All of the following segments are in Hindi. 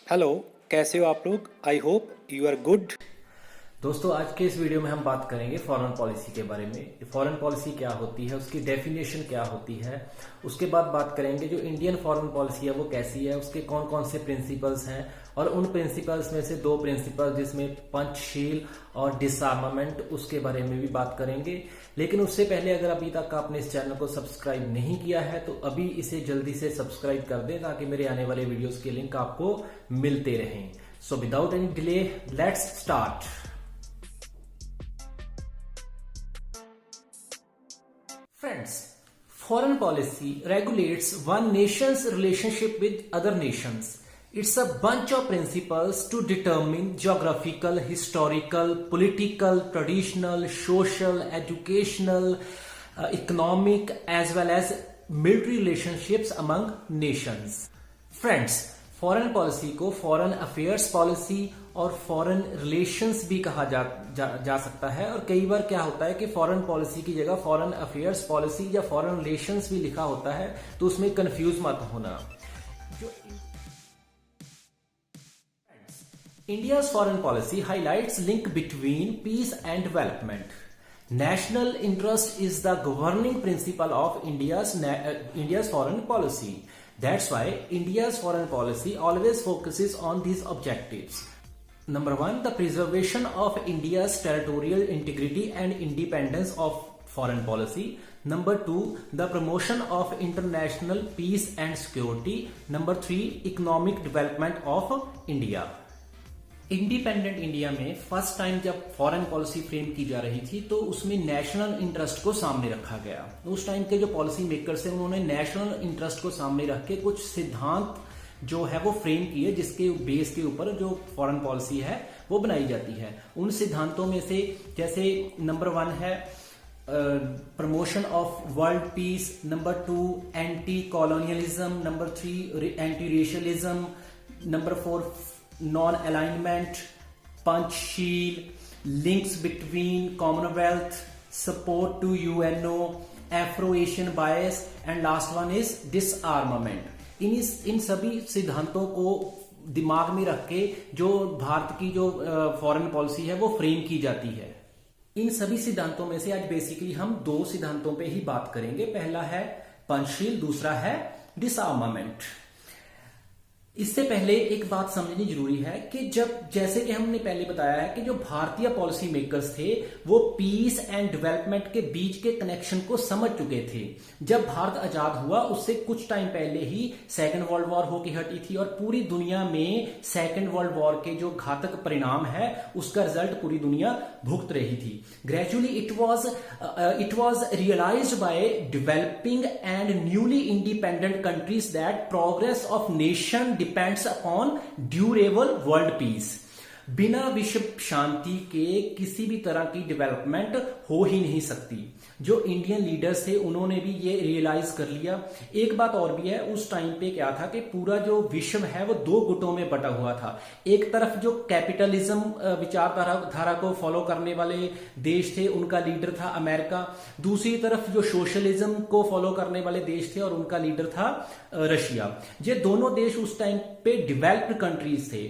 हेलो। कैसे हो आप लोग? I hope you are good. दोस्तों, आज के इस वीडियो में हम बात करेंगे फॉरेन पॉलिसी के बारे में। फॉरेन पॉलिसी क्या होती है, उसकी डेफिनेशन क्या होती है। उसके बाद बात करेंगे जो इंडियन फॉरेन पॉलिसी है वो कैसी है, उसके कौन कौन से प्रिंसिपल्स हैं, और उन प्रिंसिपल्स में से दो प्रिंसिपल जिसमें पंचशील और डिसआर्मामेंट, उसके बारे में भी बात करेंगे। लेकिन उससे पहले अगर अभी तक आपने इस चैनल को सब्सक्राइब नहीं किया है तो अभी इसे जल्दी से सब्सक्राइब कर दें ताकि मेरे आने वाले वीडियोस के लिंक आपको मिलते रहें। So without any delay, let's start. Friends, foreign policy regulates one nation's relationship with other nations. It's a bunch of principles to determine geographical, historical, political, traditional, social, educational, economic, as well as military relationships among nations. Friends, foreign policy को फॉरेन अफेयर्स पॉलिसी और फॉरेन रिलेशंस भी कहा जा सकता है। और कई बार क्या होता है कि फॉरेन पॉलिसी की जगह फॉरेन अफेयर्स पॉलिसी या फॉरेन रिलेशंस भी लिखा होता है, तो उसमें कंफ्यूज मत होना। जो India's foreign policy highlights link between peace and development. National interest is the governing principle of India's foreign policy. That's why India's foreign policy always focuses on these objectives. Number one, the preservation of India's territorial integrity and independence of foreign policy. Number two, the promotion of international peace and security. Number three, economic development of India. Independent India में फर्स्ट टाइम जब फॉरेन पॉलिसी फ्रेम की जा रही थी तो उसमें नेशनल इंटरेस्ट को सामने रखा गया। उस टाइम के जो पॉलिसी मेकर्स हैं उन्होंने नेशनल इंटरेस्ट को सामने रख के कुछ सिद्धांत जो है वो फ्रेम किए, जिसके बेस के ऊपर जो फॉरेन पॉलिसी है वो बनाई जाती है। उन सिद्धांतों में से जैसे नंबर वन है promotion of world peace, number two anti colonialism, number three anti racialism, number four non alignment, Panchsheel, links between Commonwealth, support to UNO, Afro Asian bias and last one is disarmament. इन सभी सिद्धांतों को दिमाग में रख के जो भारत की जो फॉरेन पॉलिसी है वो फ्रेम की जाती है। इन सभी सिद्धांतों में से आज बेसिकली हम दो सिद्धांतों पे ही बात करेंगे। पहला है पंचशील, दूसरा है डिसआर्मामेंट। इससे पहले एक बात समझनी जरूरी है कि जैसे कि हमने पहले बताया है कि जो भारतीय पॉलिसी मेकर्स थे वो पीस एंड डेवलपमेंट के बीच के कनेक्शन को समझ चुके थे। जब भारत आजाद हुआ उससे कुछ टाइम पहले ही सेकेंड वर्ल्ड वॉर होके हटी थी और पूरी दुनिया में सेकेंड वर्ल्ड वॉर के जो घातक परिणाम है उसका रिजल्ट पूरी दुनिया भुगत रही थी। Gradually it was realised by developing and newly independent countries that progress of nation depends upon durable world peace. बिना विश्व शांति के किसी भी तरह की डेवलपमेंट हो ही नहीं सकती। जो इंडियन लीडर्स थे उन्होंने भी ये रियलाइज कर लिया। एक बात और भी है, उस टाइम पे क्या था कि पूरा जो विश्व है वो दो गुटों में बटा हुआ था। एक तरफ जो कैपिटलिज्म विचारधारा को फॉलो करने वाले देश थे उनका लीडर था अमेरिका, दूसरी तरफ जो सोशलिज्म को फॉलो करने वाले देश थे और उनका लीडर था रशिया। ये दोनों देश उस टाइम पे डेवलप्ड कंट्रीज थे।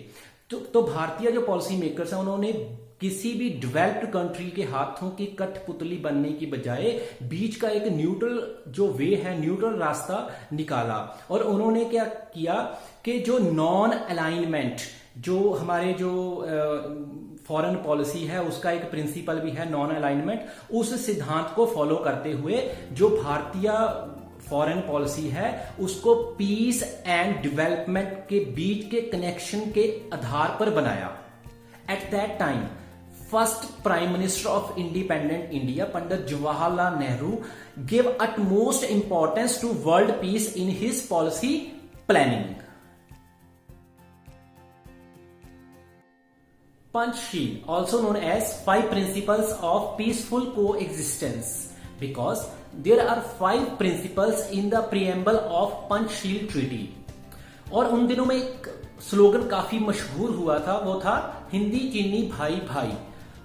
तो भारतीय जो पॉलिसी मेकर्स हैं उन्होंने किसी भी डेवलप्ड कंट्री के हाथों की कठपुतली बनने की बजाय बीच का एक न्यूट्रल जो वे है, न्यूट्रल रास्ता निकाला। और उन्होंने क्या किया कि जो नॉन अलाइनमेंट, जो हमारे जो फॉरेन पॉलिसी है उसका एक प्रिंसिपल भी है नॉन अलाइनमेंट, उस सिद्धांत को फॉलो करते हुए जो भारतीय फॉरेन पॉलिसी है उसको पीस एंड डेवलपमेंट के बीच के कनेक्शन के आधार पर बनाया। At that time first prime minister of independent India Pandit Jawaharlal Nehru give utmost importance to world peace in his policy planning. Panchsheel, also known as 5 principles of peaceful coexistence, because there are 5 principles in the preamble of Panchsheel Treaty। और उन दिनों में एक स्लोगन काफी मशहूर हुआ था, वो था हिंदी चीनी भाई भाई।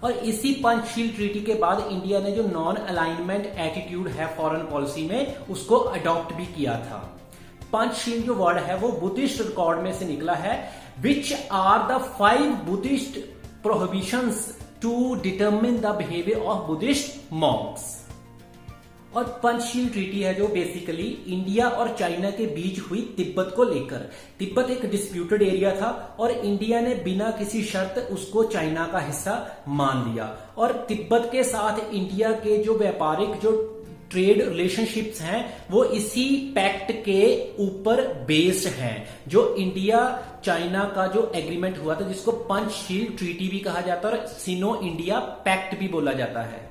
और इसी पंचशील ट्रीटी के बाद इंडिया ने जो नॉन अलाइनमेंट एटीट्यूड है फॉरेन पॉलिसी में उसको अडॉप्ट भी किया था। पंचशील जो वर्ड है वो बुद्धिस्ट रिकॉर्ड में से निकला है, which are the 5 Buddhist prohibitions to determine the behaviour of Buddhist monks. और पंचशील ट्रीटी है जो बेसिकली इंडिया और चाइना के बीच हुई तिब्बत को लेकर। तिब्बत एक डिस्प्यूटेड एरिया था और इंडिया ने बिना किसी शर्त उसको चाइना का हिस्सा मान लिया, और तिब्बत के साथ इंडिया के जो व्यापारिक जो ट्रेड रिलेशनशिप्स हैं वो इसी पैक्ट के ऊपर बेस्ड हैं, जो इंडिया चाइना का जो एग्रीमेंट हुआ था जिसको पंचशील ट्रीटी भी कहा जाता है और सिनो इंडिया पैक्ट भी बोला जाता है।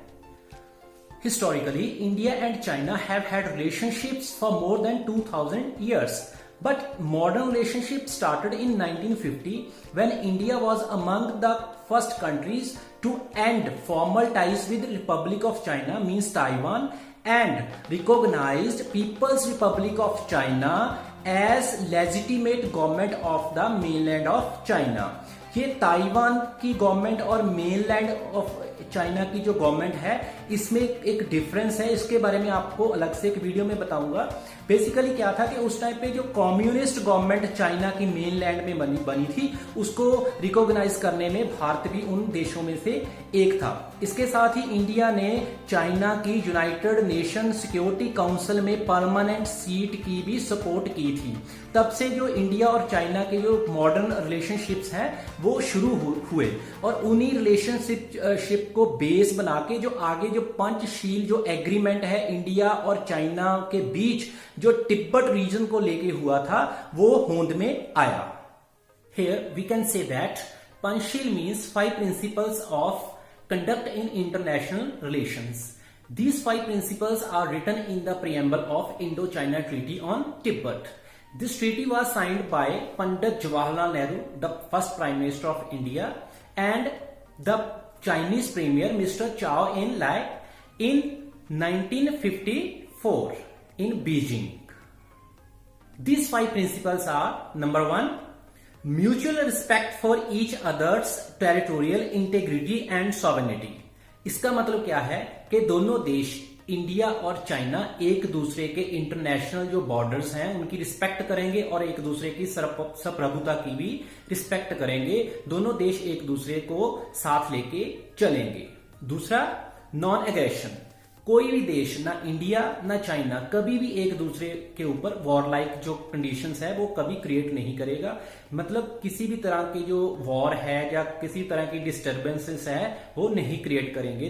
Historically, India and China have had relationships for more than 2000 years. But modern relationships started in 1950 when India was among the first countries to end formal ties with Republic of China, means Taiwan, and recognized People's Republic of China as legitimate government of the mainland of China. ये ताइवान की गवर्नमेंट और मेनलैंड ऑफ चाइना की जो गवर्नमेंट है इसमें एक डिफरेंस है, इसके बारे में आपको अलग से एक वीडियो में बताऊंगा। बेसिकली क्या था कि उस टाइम पे जो कम्युनिस्ट गवर्नमेंट चाइना की मेनलैंड में बनी थी उसको रिकॉग्नाइज करने में भारत भी उन देशों में से एक था। इसके साथ ही इंडिया ने चाइना की यूनाइटेड नेशन सिक्योरिटी काउंसिल में परमानेंट सीट की भी सपोर्ट की थी। तब से जो इंडिया और चाइना के जो मॉडर्न रिलेशनशिप्स हैं वो शुरू हुए और उन्हीं रिलेशनशिप को बेस बना के जो आगे जो पंचशील जो एग्रीमेंट है इंडिया और चाइना के बीच जो तिब्बत रीजन को लेके हुआ था वो होंद में आया। Here we can say that Panchshil means 5 principles of conduct in international relations. These 5 principles are written in the preamble of Indo-China Treaty on Tibet. This treaty was signed by Pandit Jawaharlal Nehru, the first Prime Minister of India, and the Chinese Premier Mr. Zhou Enlai in 1954 in Beijing. These 5 principles are: number 1, mutual respect for each other's territorial integrity and sovereignty. इसका मतलब क्या है कि दोनों देश इंडिया और चाइना एक दूसरे के इंटरनेशनल जो बॉर्डर्स हैं उनकी रिस्पेक्ट करेंगे और एक दूसरे की संप्रभुता की भी रिस्पेक्ट करेंगे। दोनों देश एक दूसरे को साथ लेके चलेंगे। दूसरा, नॉन एग्रेशन। कोई भी देश, ना इंडिया ना चाइना, कभी भी एक दूसरे के ऊपर वॉर लाइक जो कंडीशंस है वो कभी क्रिएट नहीं करेगा। मतलब किसी भी तरह की जो वॉर है या किसी तरह की डिस्टर्बेंसेस है वो नहीं क्रिएट करेंगे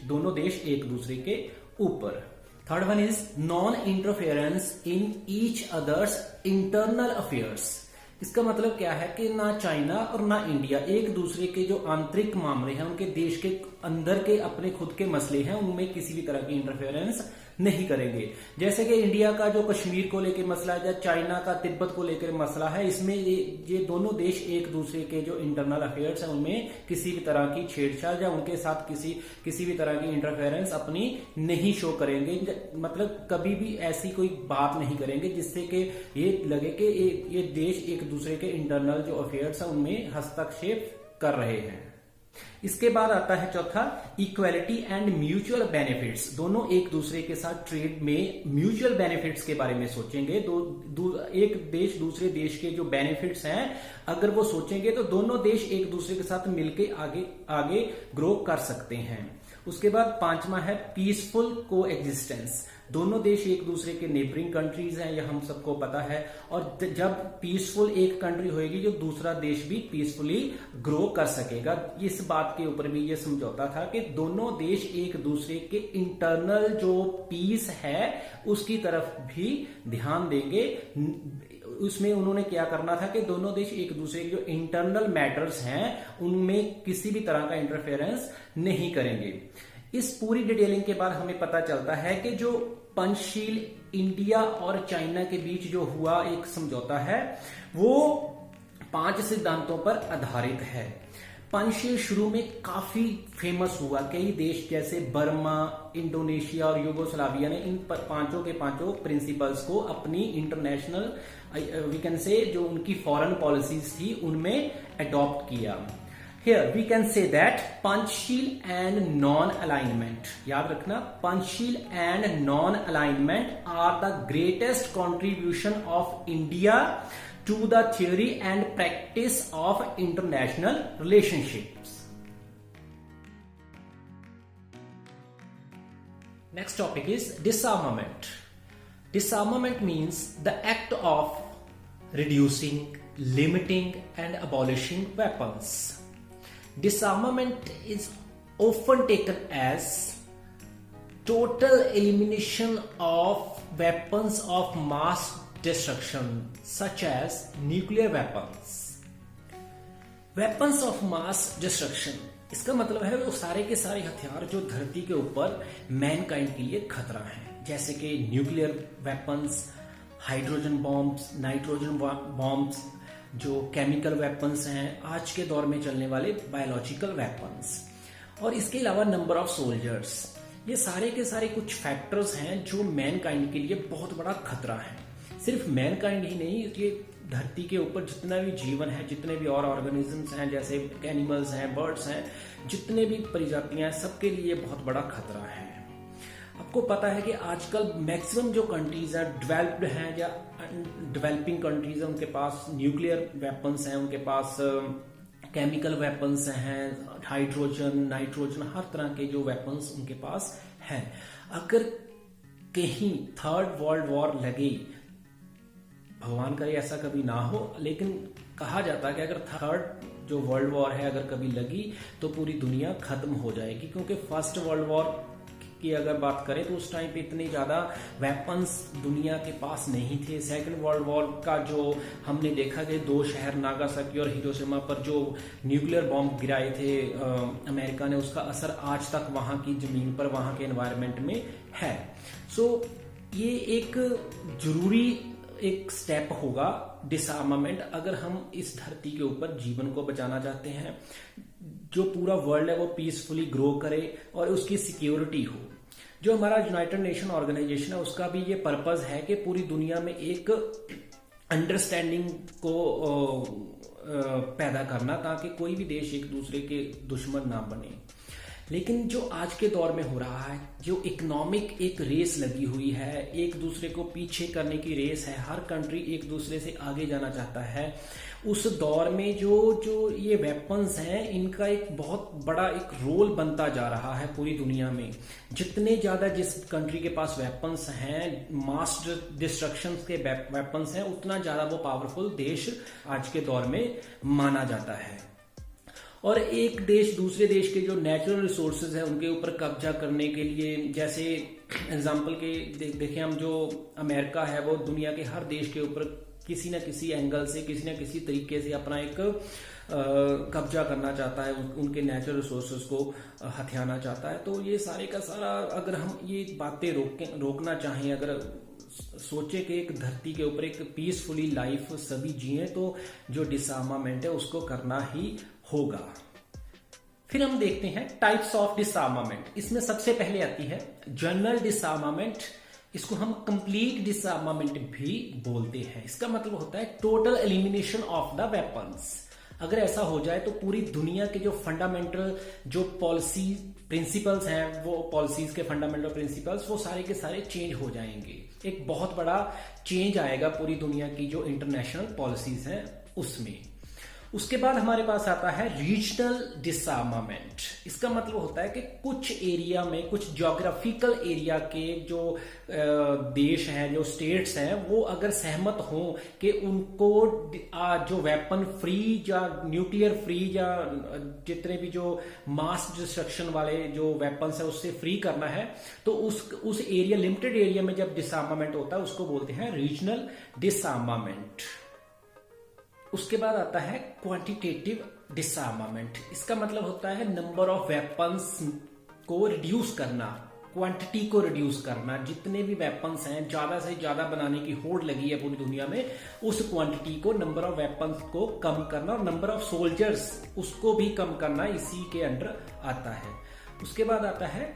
दोनों देश एक दूसरे के ऊपर। Third one is non interference in each others internal affairs. इसका मतलब क्या है कि ना चाइना और ना इंडिया एक दूसरे के जो आंतरिक मामले हैं उनके देश के अंदर के अपने खुद के मसले हैं उनमें किसी भी तरह की इंटरफेरेंस नहीं करेंगे। जैसे कि इंडिया का जो कश्मीर को लेकर मसला है या चाइना का तिब्बत को लेकर मसला है, इसमें ये दोनों देश एक दूसरे के जो इंटरनल अफेयर्स है उनमें किसी भी तरह की छेड़छाड़ या उनके साथ किसी भी तरह की इंटरफेरेंस अपनी नहीं शो करेंगे। मतलब कभी भी ऐसी कोई बात नहीं करेंगे जिससे कि ये लगे कि ये देश एक दूसरे के इंटरनल जो अफेयर्स है उनमें हस्तक्षेप कर रहे हैं। इसके बाद आता है चौथा, इक्वालिटी एंड म्यूचुअल बेनिफिट्स। दोनों एक दूसरे के साथ ट्रेड में म्यूचुअल बेनिफिट्स के बारे में सोचेंगे। एक देश दूसरे देश के जो बेनिफिट्स हैं अगर वो सोचेंगे तो दोनों देश एक दूसरे के साथ मिलकर आगे ग्रो कर सकते हैं। उसके बाद पांचवा है पीसफुल को एग्जिस्टेंस। दोनों देश एक दूसरे के नेबरिंग कंट्रीज हैं, यह हम सबको पता है, और जब पीसफुल एक कंट्री होगी जो दूसरा देश भी पीसफुली ग्रो कर सकेगा। इस बात के ऊपर भी यह समझौता था कि दोनों देश एक दूसरे के इंटरनल जो पीस है उसकी तरफ भी ध्यान देंगे। उसमें उन्होंने क्या करना था कि दोनों देश एक दूसरे के जो इंटरनल मैटर्स हैं उनमें किसी भी तरह का इंटरफेरेंस नहीं करेंगे। इस पूरी डिटेलिंग के बाद हमें पता चलता है कि जो पंचशील इंडिया और चाइना के बीच जो हुआ एक समझौता है वो 5 सिद्धांतों पर आधारित है। पंचशील शुरू में काफी फेमस हुआ। कई देश जैसे बर्मा, इंडोनेशिया और यूगोस्लाविया ने इन पांचों के पांचों प्रिंसिपल्स को अपनी इंटरनेशनल वी कैन से जो उनकी फॉरेन पॉलिसीज थी उनमें अडॉप्ट किया। Here we can say that Panchsheel and non-alignment. याद रखना, Panchsheel and non-alignment are the greatest contribution of India to the theory and practice of international relationships. Next topic is disarmament. Disarmament means the act of reducing, limiting, and abolishing weapons. Disarmament is often taken as total elimination of weapons of mass destruction such as nuclear weapons. Weapons of mass destruction, इसका मतलब है वो सारे के सारे हथियार जो धरती के ऊपर मैनकाइंड के लिए खतरा है, जैसे कि nuclear weapons, hydrogen bombs, nitrogen bombs, जो केमिकल वेपन्स हैं, आज के दौर में चलने वाले बायोलॉजिकल वेपन्स, और इसके अलावा नंबर ऑफ सोल्जर्स। ये सारे के सारे कुछ फैक्टर्स हैं जो मैनकाइंड के लिए बहुत बड़ा खतरा है। सिर्फ मैनकाइंड ही नहीं, ये धरती के ऊपर जितना भी जीवन है, जितने भी और ऑर्गेनिजम्स हैं, जैसे एनिमल्स हैं, बर्ड्स हैं, जितने भी प्रजातियां हैं, सबके लिए बहुत बड़ा खतरा है। आपको पता है कि आजकल मैक्सिमम जो कंट्रीज हैं, डेवलप्ड हैं या डेवलपिंग कंट्रीज हैं, उनके पास न्यूक्लियर वेपन्स हैं, उनके पास केमिकल वेपन्स हैं, हाइड्रोजन, नाइट्रोजन, हर तरह के जो वेपन्स उनके पास हैं। अगर कहीं थर्ड वर्ल्ड वॉर लगे, भगवान करे ऐसा कभी ना हो, लेकिन कहा जाता है कि अगर थर्ड जो वर्ल्ड वॉर है अगर कभी लगी तो पूरी दुनिया खत्म हो जाएगी, क्योंकि फर्स्ट वर्ल्ड वॉर की अगर बात करें तो उस टाइम पे इतनी ज्यादा वेपन्स दुनिया के पास नहीं थे। सेकंड वर्ल्ड वॉर का जो हमने देखा कि 2 शहर नागासाकी और हिरोशिमा पर जो न्यूक्लियर बॉम्ब गिराए थे अमेरिका ने, उसका असर आज तक वहां की जमीन पर, वहां के एनवायरनमेंट में है। सो ये एक जरूरी एक स्टेप होगा डिसआर्मामेंट, अगर हम इस धरती के ऊपर जीवन को बचाना चाहते हैं, जो पूरा वर्ल्ड है वो पीसफुली ग्रो करे और उसकी सिक्योरिटी हो। जो हमारा यूनाइटेड नेशन ऑर्गेनाइजेशन है उसका भी ये पर्पस है कि पूरी दुनिया में एक अंडरस्टैंडिंग को पैदा करना, ताकि कोई भी देश एक दूसरे के दुश्मन ना बने। लेकिन जो आज के दौर में हो रहा है, जो इकोनॉमिक एक रेस लगी हुई है, एक दूसरे को पीछे करने की रेस है, हर कंट्री एक दूसरे से आगे जाना चाहता है, उस दौर में जो ये वेपन्स हैं, इनका एक बहुत बड़ा एक रोल बनता जा रहा है पूरी दुनिया में। जितने ज्यादा जिस कंट्री के पास वेपन्स हैं, मास डिस्ट्रक्शन के वेपन्स हैं, उतना ज्यादा वो पावरफुल देश आज के दौर में माना जाता है। और एक देश दूसरे देश के जो नेचुरल रिसोर्सेज है उनके ऊपर कब्जा करने के लिए, जैसे एग्जांपल के देखें हम, जो अमेरिका है वो दुनिया के हर देश के ऊपर किसी न किसी एंगल से, किसी न किसी तरीके से अपना एक कब्जा करना चाहता है, उनके नेचुरल रिसोर्सेज को हथियाना चाहता है। तो ये सारे का सारा अगर हम ये बातें रोकना चाहें, अगर सोचे कि एक धरती के ऊपर एक पीसफुली लाइफ सभी जिए, तो जो डिसआर्मामेंट है उसको करना ही होगा। फिर हम देखते हैं टाइप्स ऑफ डिसआर्मामेंट। इसमें सबसे पहले आती है जनरल डिसआर्मामेंट। इसको हम कंप्लीट डिसआर्मामेंट भी बोलते हैं। इसका मतलब होता है total elimination of the weapons. अगर ऐसा हो जाए तो पूरी दुनिया के जो फंडामेंटल जो पॉलिसी प्रिंसिपल्स हैं, वो पॉलिसीज के फंडामेंटल प्रिंसिपल्स वो सारे के सारे चेंज हो जाएंगे। एक बहुत बड़ा चेंज आएगा पूरी दुनिया की जो इंटरनेशनल पॉलिसीज हैं उसमें। उसके बाद हमारे पास आता है रीजनल डिसआर्मामेंट। इसका मतलब होता है कि कुछ एरिया में, कुछ ज्योग्राफिकल एरिया के जो देश हैं, जो स्टेट्स हैं, वो अगर सहमत हों कि उनको जो वेपन फ्री या न्यूक्लियर फ्री या जितने भी जो मास डिस्ट्रक्शन वाले जो वेपन्स है उससे फ्री करना है, तो उस एरिया, लिमिटेड एरिया में जब डिसआर्मामेंट होता है उसको बोलते हैं रीजनल डिसआर्मामेंट। उसके बाद आता है क्वांटिटेटिव डिसआर्मामेंट। इसका मतलब होता है नंबर ऑफ वेपन्स को रिड्यूस करना, क्वांटिटी को रिड्यूस करना। जितने भी वेपन्स हैं ज्यादा से ज्यादा बनाने की होड़ लगी है पूरी दुनिया में, उस क्वांटिटी को, नंबर ऑफ वेपन्स को कम करना, और नंबर ऑफ सोल्जर्स उसको भी कम करना इसी के अंडर आता है। उसके बाद आता है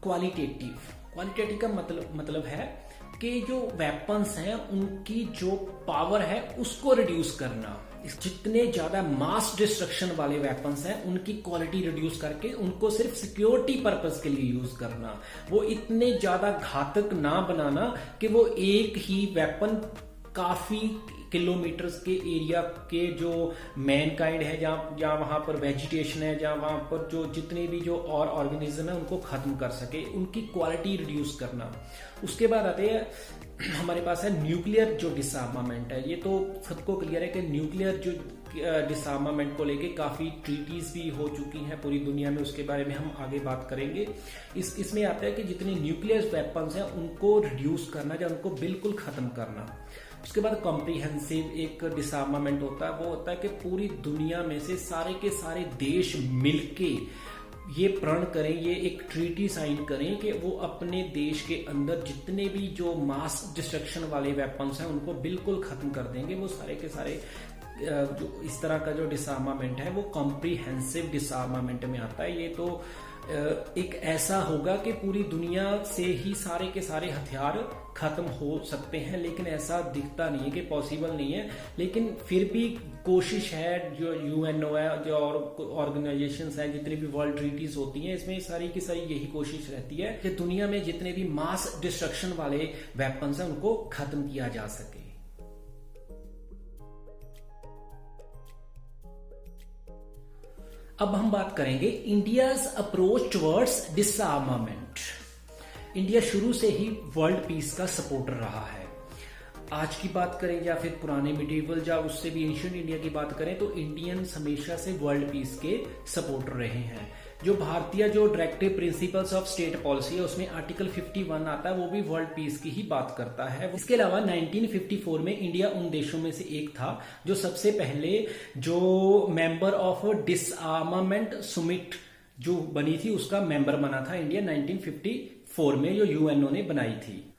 क्वालिटेटिव। क्वालिटेटिव का मतलब है कि जो वेपन्स हैं उनकी जो पावर है उसको रिड्यूस करना। जितने ज्यादा मास डिस्ट्रक्शन वाले वेपन्स हैं उनकी क्वालिटी रिड्यूस करके उनको सिर्फ सिक्योरिटी पर्पस के लिए यूज करना, वो इतने ज्यादा घातक ना बनाना कि वो एक ही वेपन काफी किलोमीटर्स के एरिया के जो मैनकाइंड है, जहाँ वहां पर वेजिटेशन है, जहाँ वहां पर जो जितने भी जो और ऑर्गेनिज्म है उनको खत्म कर सके, उनकी क्वालिटी रिड्यूस करना। उसके बाद आते हैं हमारे पास है न्यूक्लियर जो डिसआर्मामेंट है। ये तो सबको क्लियर है कि न्यूक्लियर जो डिसआर्मामेंट को लेके काफी ट्रीटीज भी हो चुकी हैं पूरी दुनिया में, उसके बारे में हम आगे बात करेंगे। इसमें आता है कि जितने न्यूक्लियर वेपन्स हैं उनको रिड्यूस करना या उनको बिल्कुल खत्म करना। उसके बाद कॉम्प्रिहेंसिव एक डिसआर्मामेंट होता है, वो होता है कि पूरी दुनिया में से सारे के सारे देश मिलके ये प्रण करें, ये एक ट्रीटी साइन करें कि वो अपने देश के अंदर जितने भी जो मास डिस्ट्रक्शन वाले वेपन्स हैं उनको बिल्कुल खत्म कर देंगे। वो सारे के सारे जो इस तरह का जो डिसआर्मामेंट है वो कॉम्प्रिहेंसिव डिसआर्मामेंट में आता है। ये तो एक ऐसा होगा कि पूरी दुनिया से ही सारे के सारे हथियार खत्म हो सकते हैं, लेकिन ऐसा दिखता नहीं है कि पॉसिबल नहीं है। लेकिन फिर भी कोशिश है, जो यूएनओ है, जो और ऑर्गेनाइजेशंस हैं, जितनी भी वर्ल्ड ट्रीटीज होती हैं, इसमें सारी की सारी यही कोशिश रहती है कि दुनिया में जितने भी मास डिस्ट्रक्शन वाले वेपन्स हैं उनको खत्म किया जा सके। अब हम बात करेंगे इंडियाज अप्रोच टुवर्ड्स डिसआर्मामेंट। इंडिया शुरू से ही वर्ल्ड पीस का सपोर्टर रहा है। आज की बात करें या फिर पुराने मिडिवल या उससे भी एंशिएंट इंडिया की बात करें तो इंडियंस हमेशा से वर्ल्ड पीस के सपोर्टर रहे हैं। जो भारतीय जो directive principles of state policy है उसमें आर्टिकल 51 आता है, वो भी वर्ल्ड पीस की ही बात करता है। इसके अलावा 1954 में इंडिया उन देशों में से एक था जो सबसे पहले जो मेंबर ऑफ डिसआर्मामेंट समिट जो बनी थी उसका मेंबर बना था इंडिया 1954 में, जो यूएनओ ने बनाई थी।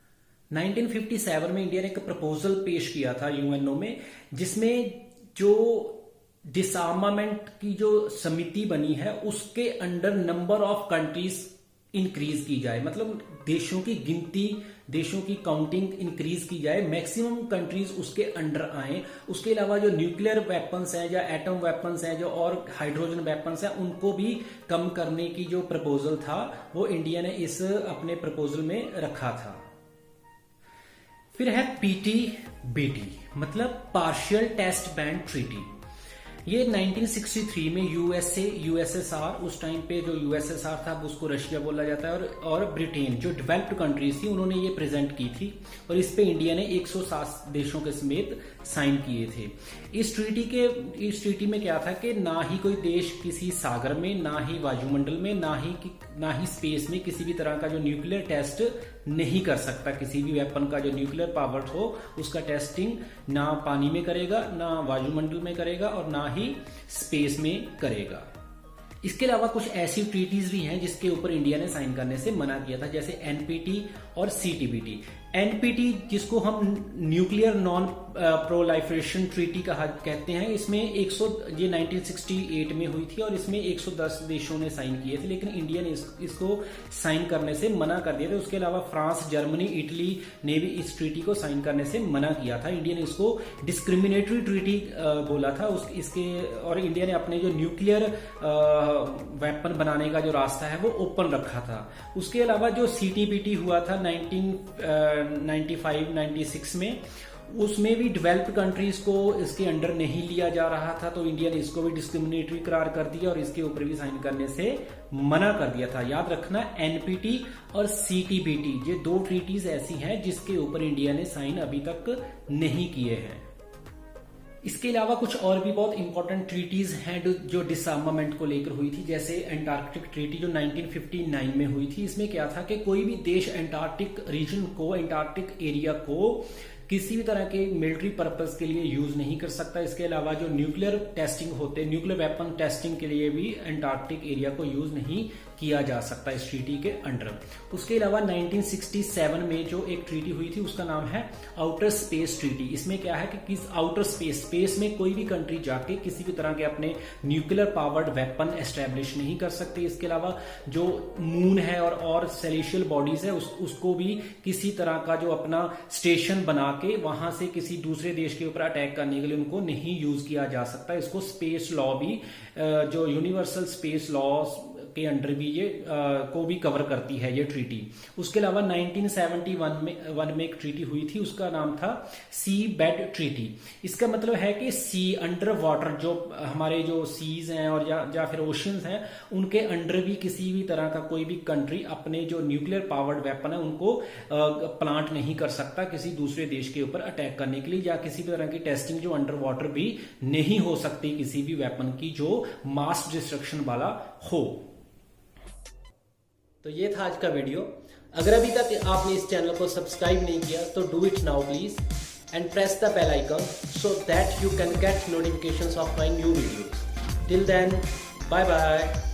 1957 में इंडिया ने एक प्रपोजल पेश किया था यूएनओ में, जिसमें जो डिसआर्मामेंट की जो समिति बनी है उसके under number of countries increase की जाए, मतलब देशों की गिनती, देशों की काउंटिंग इंक्रीज की जाए, मैक्सिमम कंट्रीज उसके अंडर आए। उसके अलावा जो न्यूक्लियर वेपन्स हैं या एटम वेपन्स हैं जो और हाइड्रोजन वेपन्स हैं उनको भी कम करने की जो प्रपोजल था वो इंडिया ने इस अपने प्रपोजल में रखा था। फिर है पीटीबीटी, मतलब पार्शियल टेस्ट बैन ट्रीटी। ये 1963 में यूएसएसआर, उस टाइम पे जो यूएसएसआर था उसको रशिया बोला जाता है, और ब्रिटेन जो डेवलप्ड कंट्रीज थी उन्होंने ये प्रेजेंट की थी और इस पे इंडिया ने 107 देशों के समेत साइन किए थे। इस ट्रीटी में क्या था कि ना ही कोई देश किसी सागर में, ना ही वायुमंडल में, ना ही स्पेस में किसी भी तरह का जो न्यूक्लियर टेस्ट नहीं कर सकता। किसी भी वेपन का जो न्यूक्लियर पावर हो उसका टेस्टिंग ना पानी में करेगा, ना वायुमंडल में करेगा और ना ही स्पेस में करेगा। इसके अलावा कुछ ऐसी ट्रीटीज भी हैं जिसके ऊपर इंडिया ने साइन करने से मना किया था, जैसे एनपीटी और सीटीबीटी। एनपीटी जिसको हम न्यूक्लियर नॉन प्रोलाइफरेशन ट्रीटी कहते हैं, इसमें ये 1968 में हुई थी और इसमें 110 देशों ने साइन किए थे, लेकिन इंडिया ने इसको साइन करने से मना कर दिया था। उसके अलावा फ्रांस, जर्मनी, इटली ने भी इस ट्रीटी को साइन करने से मना किया था। इंडिया ने इसको डिस्क्रिमिनेटरी ट्रीटी बोला था और इंडिया ने अपने जो न्यूक्लियर वेपन बनाने का जो रास्ता है वो ओपन रखा था। उसके अलावा जो सीटीबीटी हुआ था 1995-96 में, उसमें भी डेवलप्ड कंट्रीज को इसके अंडर नहीं लिया जा रहा था, तो इंडिया ने इसको भी डिस्क्रिमिनेटरी करार कर दिया और इसके ऊपर भी साइन करने से मना कर दिया था। याद रखना, एनपीटी और सीटीबीटी ये दो ट्रीटीज ऐसी हैं जिसके ऊपर इंडिया ने साइन अभी तक नहीं किए हैं। इसके अलावा कुछ और भी बहुत इंपॉर्टेंट ट्रीटीज हैं जो डिसआर्मामेंट को लेकर हुई थी, जैसे एंटार्क्टिक ट्रीटी जो 1959 में हुई थी। इसमें क्या था कि कोई भी देश एंटार्क्टिक रीजन को, एंटार्क्टिक एरिया को किसी भी तरह के मिलिट्री पर्पस के लिए यूज नहीं कर सकता। इसके अलावा जो न्यूक्लियर टेस्टिंग होते, न्यूक्लियर वेपन टेस्टिंग के लिए भी एंटार्क्टिक एरिया को यूज नहीं किया जा सकता इस ट्रीटी के अंडर। उसके अलावा 1967 में जो एक ट्रीटी हुई थी उसका नाम है आउटर स्पेस ट्रीटी। इसमें क्या है कि किस आउटर स्पेस में कोई भी कंट्री जाके किसी भी तरह के अपने न्यूक्लियर पावर्ड वेपन एस्टेब्लिश नहीं कर सकती। इसके अलावा जो मून है और सेलेशियल बॉडीज है उसको भी किसी तरह का जो अपना स्टेशन बना के वहां से किसी दूसरे देश के ऊपर अटैक करने के लिए उनको नहीं यूज किया जा सकता। इसको स्पेस लॉ भी जो यूनिवर्सल स्पेस लॉ के अंडर भी ये को भी कवर करती है ये ट्रीटी। उसके अलावा 1971 में एक ट्रीटी हुई थी, उसका नाम था सी बेड ट्रीटी। इसका मतलब है कि सी अंडर वाटर, जो हमारे जो सीज हैं और या फिर ओशंस हैं, उनके अंडर भी किसी भी तरह का कोई भी कंट्री अपने जो न्यूक्लियर पावर्ड वेपन है उनको प्लांट नहीं कर सकता किसी दूसरे देश के ऊपर अटैक करने के लिए, या किसी भी तरह की टेस्टिंग जो अंडर वाटर भी नहीं हो सकती किसी भी वेपन की जो मास डिस्ट्रक्शन वाला हो। तो ये था आज का वीडियो। अगर अभी तक आपने इस चैनल को सब्सक्राइब नहीं किया तो do it now please and press the bell icon so that you can get notifications of my new videos. Till then, bye bye.